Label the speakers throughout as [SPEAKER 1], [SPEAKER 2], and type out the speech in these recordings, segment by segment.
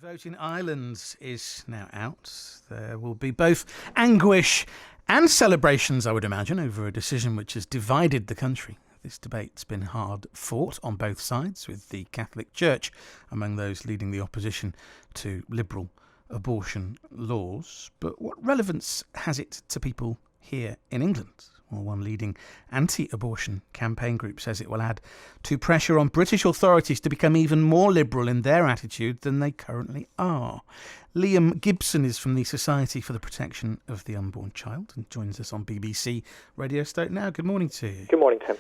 [SPEAKER 1] Vote in Ireland is now out. There will be both anguish and celebrations, I would imagine, over a decision which has divided the country. This debate's been hard fought on both sides, with the Catholic Church among those leading the opposition to liberal abortion laws. But what relevance has it to people here in England? Well, one leading anti-abortion campaign group says it will add to pressure on British authorities to become even more liberal in their attitude than they currently are. Liam Gibson is from the Society for the Protection of the Unborn Child and joins us on BBC Radio Stoke now. Good morning to you.
[SPEAKER 2] Good morning, Tim.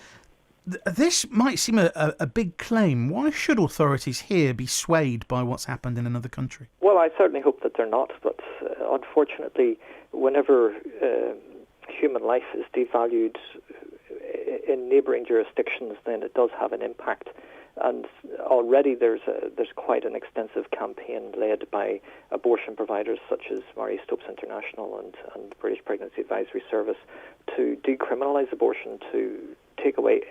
[SPEAKER 1] This might seem a big claim. Why should authorities here be swayed by what's happened in another country?
[SPEAKER 2] Well, I certainly hope that they're not, but unfortunately, whenever human life is devalued in neighbouring jurisdictions, then it does have an impact. And already there's quite an extensive campaign led by abortion providers such as Mary Stopes International and British Pregnancy Advisory Service to decriminalise abortion, to take away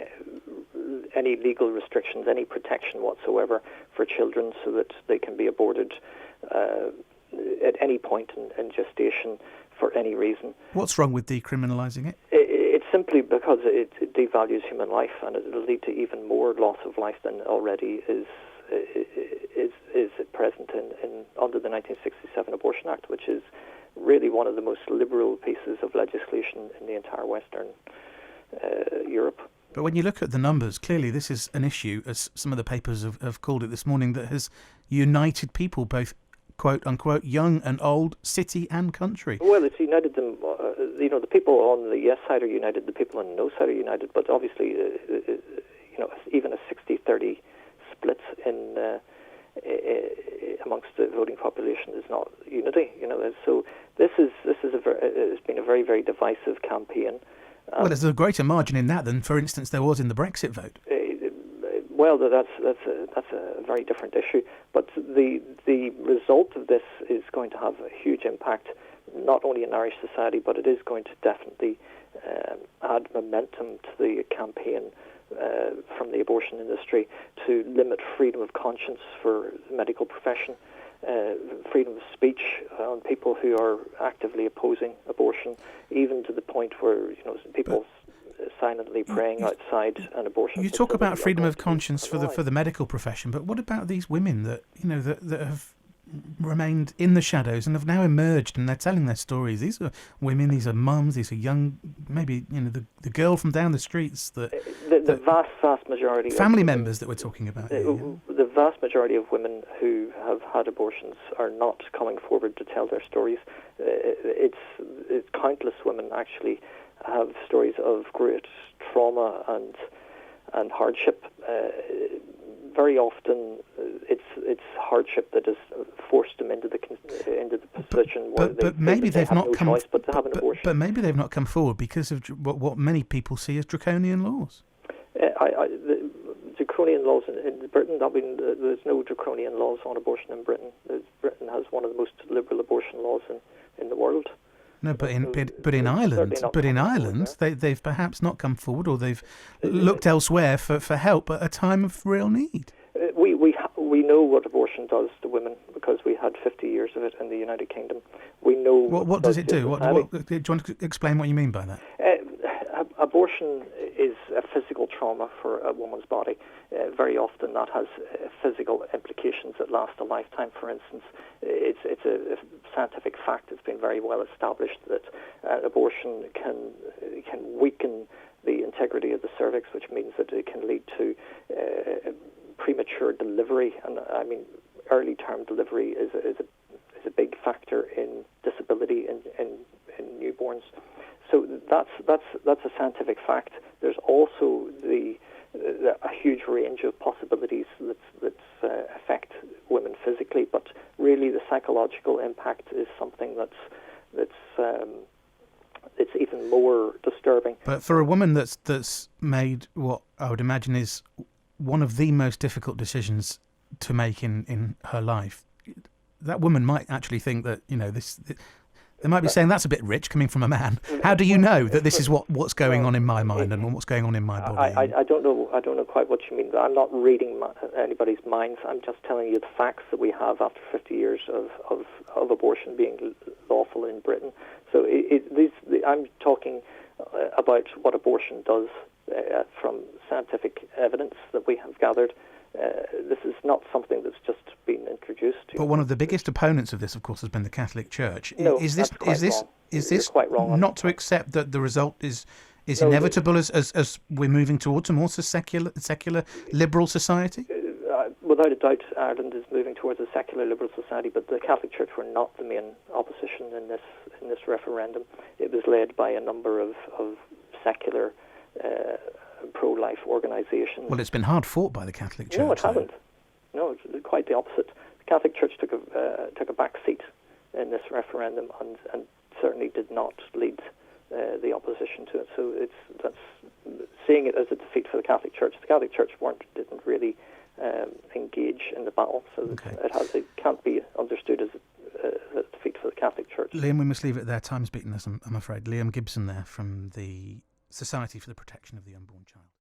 [SPEAKER 2] any legal restrictions, any protection whatsoever for children so that they can be aborted at any point in gestation for any reason.
[SPEAKER 1] What's wrong with decriminalising it?
[SPEAKER 2] It's simply because it devalues human life, and it will lead to even more loss of life than already is at present under the 1967 Abortion Act, which is really one of the most liberal pieces of legislation in the entire Western Europe.
[SPEAKER 1] But when you look at the numbers, clearly this is an issue, as some of the papers have called it this morning, that has united people, both quote-unquote young and old, city and country.
[SPEAKER 2] Well, it's united them. The people on the yes side are united, the people on the no side are united, but obviously, even a 60-30 split amongst the voting population is not unity. So this has been a very, very divisive campaign.
[SPEAKER 1] Well, there's a greater margin in that than, for instance, there was in the Brexit vote.
[SPEAKER 2] Well, that's a very different issue. But the result of this is going to have a huge impact, not only in Irish society, but it is going to definitely add momentum to the campaign from the abortion industry to limit freedom of conscience for the medical profession, freedom of speech on people who are actively opposing abortion, even to the point where people silently praying outside an abortion.
[SPEAKER 1] You talk about freedom of conscience for the medical profession, but what about these women that that have remained in the shadows and have now emerged and they're telling their stories? These are women, these are mums, these are young, maybe the girl from down the streets. The
[SPEAKER 2] vast majority
[SPEAKER 1] family members that we're talking about.
[SPEAKER 2] The vast majority of women who have had abortions are not coming forward to tell their stories. It's countless women actually have stories of great trauma and hardship. Very often, it's hardship that has forced them into the position where they have no choice but to have an abortion.
[SPEAKER 1] But maybe they've not come forward because of what many people see as draconian laws.
[SPEAKER 2] The draconian laws in Britain. There's no draconian laws on abortion in Britain. Britain has one of the most liberal abortion laws in the world.
[SPEAKER 1] No, but in Ireland, they've perhaps not come forward, or they've looked elsewhere for help at a time of real need.
[SPEAKER 2] We know what abortion does to women because we had 50 years of it in the United Kingdom. We know
[SPEAKER 1] what does it do? Do you want to explain what you mean by that?
[SPEAKER 2] Abortion is a physical trauma for a woman's body. Very often that has physical implications that last a lifetime. For instance, it's a scientific fact. It's been very well established that abortion can weaken the integrity of the cervix, which means that it can lead to premature delivery. And I mean, early term delivery is a big factor in disability in newborns. So that's a scientific fact. There's also a huge range of possibilities that affect women physically, but really the psychological impact is something that's it's even more disturbing.
[SPEAKER 1] But for a woman that's made what I would imagine is one of the most difficult decisions to make in her life, that woman might actually think that They might be saying that's a bit rich coming from a man. How do you know that this is what's going on in my mind and what's going on in my body?
[SPEAKER 2] I don't know. I don't know quite what you mean. I'm not reading anybody's minds. I'm just telling you the facts that we have after 50 years of abortion being lawful in Britain. So I'm talking about what abortion does from scientific evidence that we have gathered. This is not something that's just been introduced.
[SPEAKER 1] But one of the biggest opponents of this, of course, has been the Catholic Church.
[SPEAKER 2] No,
[SPEAKER 1] is this
[SPEAKER 2] quite wrong
[SPEAKER 1] not to accept that the result is inevitable as we're moving towards a more secular liberal society?
[SPEAKER 2] Without a doubt, Ireland is moving towards a secular liberal society, but the Catholic Church were not the main opposition in this referendum. It was led by a number of secular pro-life organisations.
[SPEAKER 1] Well, it's been hard fought by the Catholic Church.
[SPEAKER 2] No, it hasn't. No, it's quite the opposite. The Catholic Church took a back seat in this referendum and certainly did not lead the opposition to it. So that's seeing it as a defeat for the Catholic Church. The Catholic Church didn't really engage in the battle, so
[SPEAKER 1] okay.
[SPEAKER 2] It can't be understood as a defeat for the Catholic Church.
[SPEAKER 1] Liam, we must leave it there. Time's beaten us, I'm afraid. Liam Gibson there from the Society for the Protection of the Unborn Child.